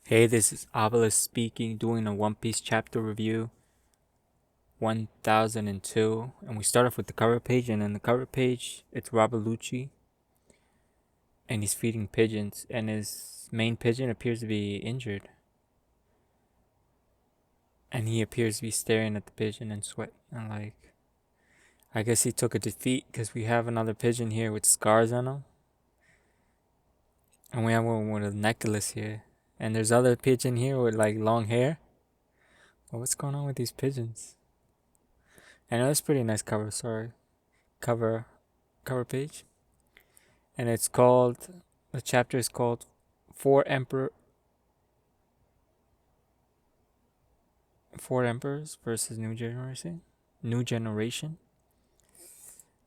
Hey, this is Obelisk speaking, doing a One Piece chapter review 1002. And we start off with the cover page, and in the cover page, it's Robert Lucci, and he's feeding pigeons, and his main pigeon appears to be injured. And he appears to be staring at the pigeon and sweat. And I guess he took a defeat because we have another pigeon here with scars on him. And we have one with a necklace here. And there's other pigeon here with long hair. Well, what's going on with these pigeons? I know it's pretty nice cover, sorry. Cover page. And the chapter is called Four Emperors versus New Generation.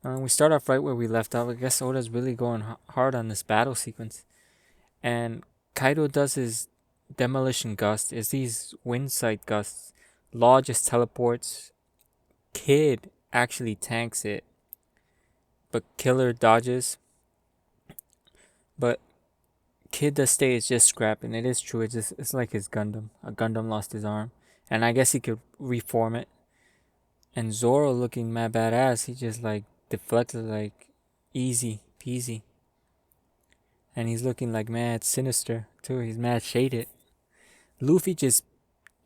We start off right where we left off. I guess Oda's really going hard on this battle sequence. And Kaido does his demolition gust. It's these wind side gusts. Law just teleports. Kid actually tanks it. But Killer dodges. But Kid does stay is just scrap, and it is true. It's like his Gundam. A Gundam lost his arm, and I guess he could reform it. And Zoro looking mad badass. He just deflected easy peasy, and he's looking mad sinister too. He's mad shaded. Luffy just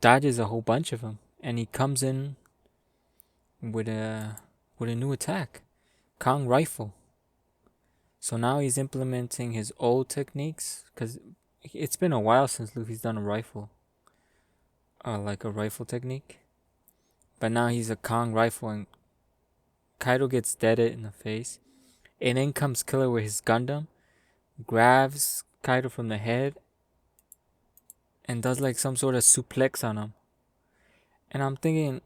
dodges a whole bunch of them, and he comes in with a new attack, Kong rifle. So now he's implementing his old techniques because it's been a while since Luffy's done a rifle. Like a rifle technique. But now he's a Kong rifle and Kaido gets deaded in the face. And in comes Killer with his Gundam, grabs Kaido from the head, and does some sort of suplex on him. And I'm thinking,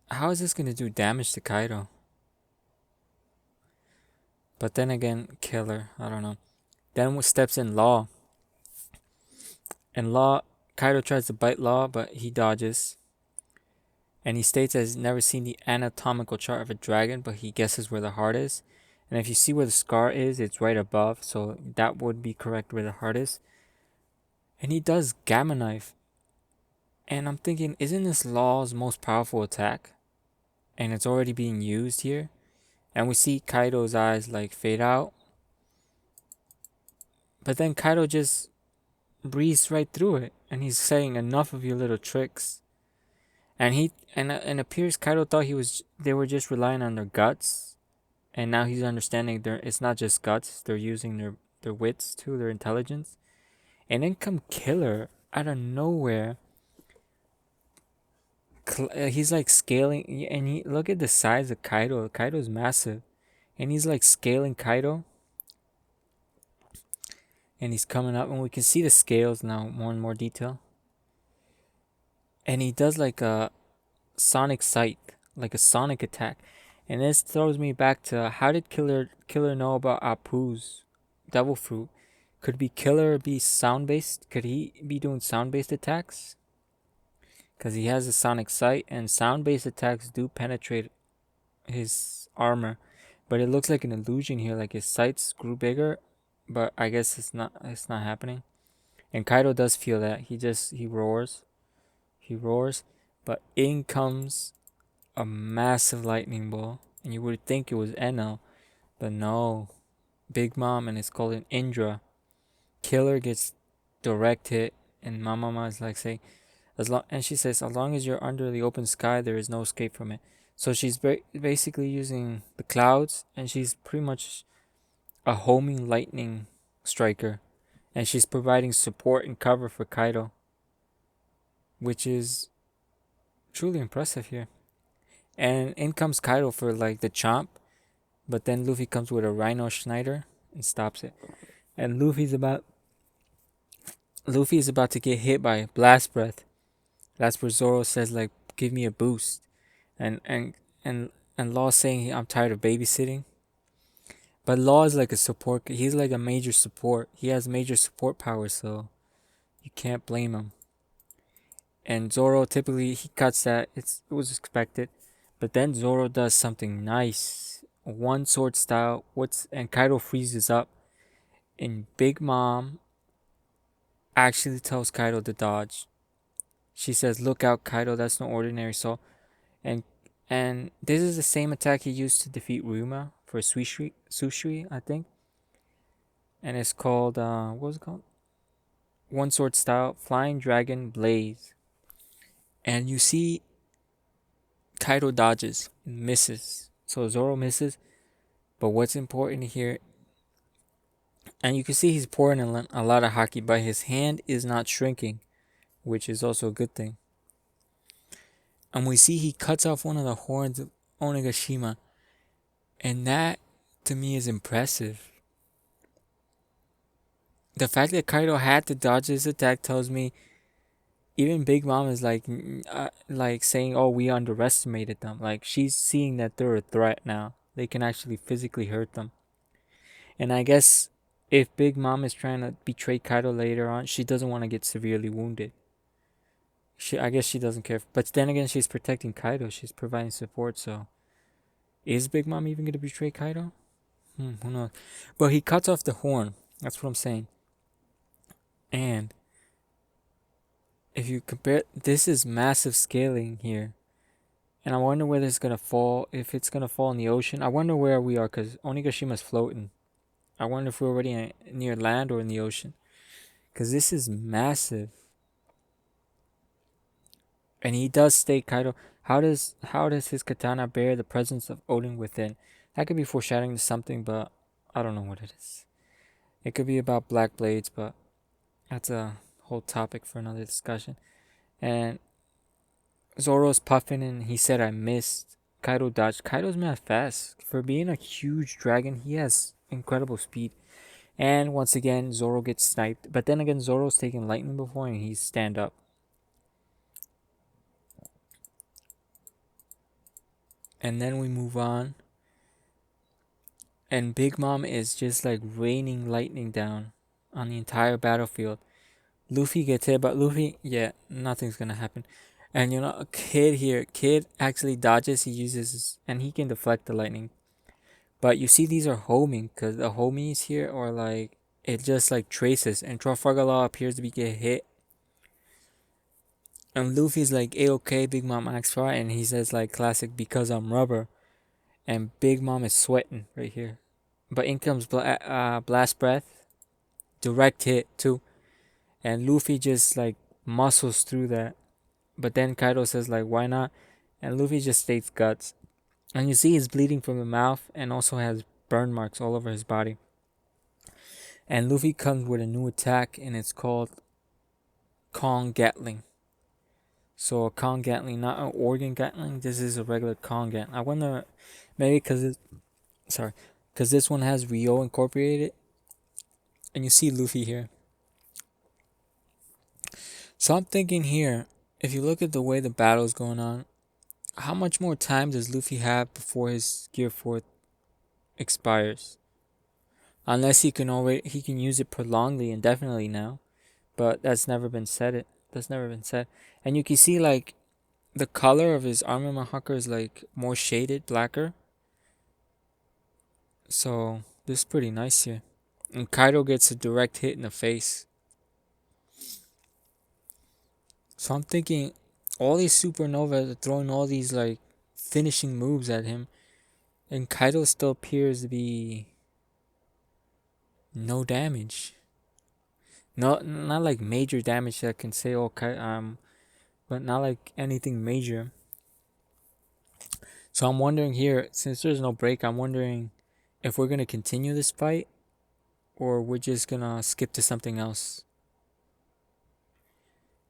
how is this going to do damage to Kaido? But then again, Killer, I don't know. Then steps in Law. And Kaido tries to bite Law, but he dodges. And he states that he's never seen the anatomical chart of a dragon, but he guesses where the heart is. And if you see where the scar is, it's right above, so that would be correct where the heart is. And he does Gamma Knife. And I'm thinking, isn't this Law's most powerful attack? And it's already being used here. And we see Kaido's eyes fade out. But then Kaido just breezed right through it. And he's saying, enough of your little tricks. And it appears Kaido thought they were just relying on their guts. And now he's understanding it's not just guts. They're using their wits too, their intelligence. And then come Killer out of nowhere. He's scaling, and look at the size of Kaido. Kaido's massive, and he's scaling Kaido. And he's coming up, and we can see the scales now more and more detail. And he does a sonic sight, like a sonic attack. And this throws me back to, how did Killer know about Apu's devil fruit? Could Killer be sound based? Could he be doing sound based attacks? Because he has a sonic sight, and sound based attacks do penetrate his armor. But it looks like an illusion here, his sights grew bigger, but I guess it's not happening. And Kaido does feel that. He roars. But in comes a massive lightning ball, and you would think it was Enel, but no. Big Mom, and it's called an Indra. Killer gets direct hit, and Mama is saying, and she says, as long as you're under the open sky, there is no escape from it. So she's basically using the clouds, and she's pretty much a homing lightning striker, and she's providing support and cover for Kaido, which is truly impressive here. And in comes Kaido for the chomp, but then Luffy comes with a Rhino Schneider and stops it. And Luffy is about to get hit by Blast Breath. That's where Zoro says give me a boost. And Law saying, I'm tired of babysitting. But Law is a support. He's a major support. He has major support power, so you can't blame him. And Zoro, typically he cuts that. It was expected. But then Zoro does something nice. One sword style. And Kaido freezes up. And Big Mom actually tells Kaido to dodge. She says, "Look out, Kaido, that's no ordinary soul." And and this is the same attack he used to defeat Ryuma for Sushi, I think. And it's called what was it called? One Sword Style Flying Dragon Blaze. And you see Kaido dodges and misses. So Zoro misses, but what's important here, and you can see he's pouring a lot of haki, but his hand is not shrinking, which is also a good thing. And we see he cuts off one of the horns of Onigashima, and that to me is impressive. The fact that Kaido had to dodge this attack tells me even Big Mom is like saying, "Oh, we underestimated them." Like she's seeing that they're a threat now. They can actually physically hurt them. And I guess if Big Mom is trying to betray Kaido later on, she doesn't want to get severely wounded. I guess she doesn't care. But then again, she's protecting Kaido. She's providing support. So, is Big Mom even gonna betray Kaido? Who knows? But he cuts off the horn. That's what I'm saying. And if you compare, this is massive scaling here. And I wonder whether it's gonna fall. If it's gonna fall in the ocean, I wonder where we are because Onigashima's floating. I wonder if we're already near land or in the ocean. Because this is massive. And he does state Kaido. How does his katana bear the presence of Odin within? That could be foreshadowing to something, but I don't know what it is. It could be about black blades, but that's a whole topic for another discussion. And Zoro's puffing and he said I missed. Kaido dodged. Kaido's mad fast. For being a huge dragon, he has incredible speed. And once again, Zoro gets sniped. But then again, Zoro's taken lightning before and he's stand up. And then we move on. And Big Mom is just like raining lightning down on the entire battlefield. Luffy gets hit, but Luffy, yeah, nothing's gonna happen. And you know, a Kid here, Kid actually dodges, he uses, and he can deflect the lightning. But you see, these are homing, because the homies here are like, it just like traces, and Trafalgar Law appears to be get hit. And Luffy's like, A-okay, Big Mom acts right, and he says like, classic, because I'm rubber. And Big Mom is sweating right here. But in comes Blast Breath, direct hit too. And Luffy just like muscles through that. But then Kaido says like, why not? And Luffy just states guts. And you see he's bleeding from the mouth and also has burn marks all over his body. And Luffy comes with a new attack and it's called Kong Gatling. So a Kong Gatling, not an organ Gatling. This is a regular Kong Gatling. I wonder, maybe because this one has Ryo incorporated. And you see Luffy here. So I'm thinking here, if you look at the way the battle is going on, how much more time does Luffy have before his Gear 4 expires? Unless he can use it prolongedly indefinitely now, but that's never been said. And you can see like the color of his armament hunker is like more shaded, blacker. So this is pretty nice here. And Kaido gets a direct hit in the face. So I'm thinking all these supernovas are throwing all these like finishing moves at him, and Kaido still appears to be no damage. Not like major damage that can say but not like anything major. So I'm wondering here, since there's no break, I'm wondering if we're gonna continue this fight or we're just gonna skip to something else.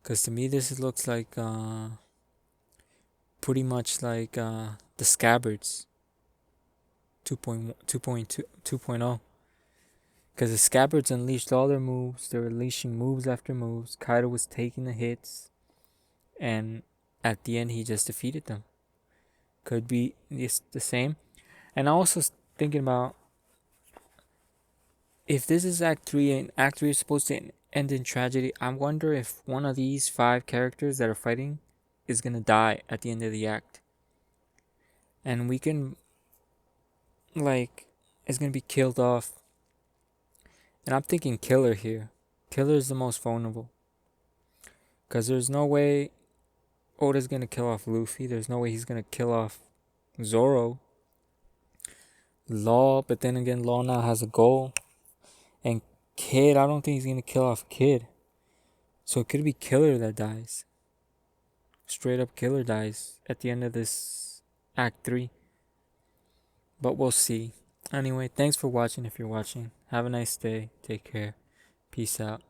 Cause to me this looks like pretty much like the Scabbards 2.0. Because the Scabbards unleashed all their moves. They were unleashing moves after moves. Kaido was taking the hits. And at the end, he just defeated them. Could be the same. And I also thinking about if this is Act 3 and Act 3 is supposed to end in tragedy, I wonder if one of these 5 characters that are fighting is going to die at the end of the act. And we can, like, is going to be killed off. And I'm thinking Killer here. Killer is the most vulnerable. Because there's no way Oda's gonna kill off Luffy. There's no way he's gonna kill off Zoro. Law, but then again, Law now has a goal. And Kid, I don't think he's gonna kill off Kid. So it could be Killer that dies. Straight up Killer dies at the end of this Act 3. But we'll see. Anyway, thanks for watching if you're watching. Have a nice day. Take care. Peace out.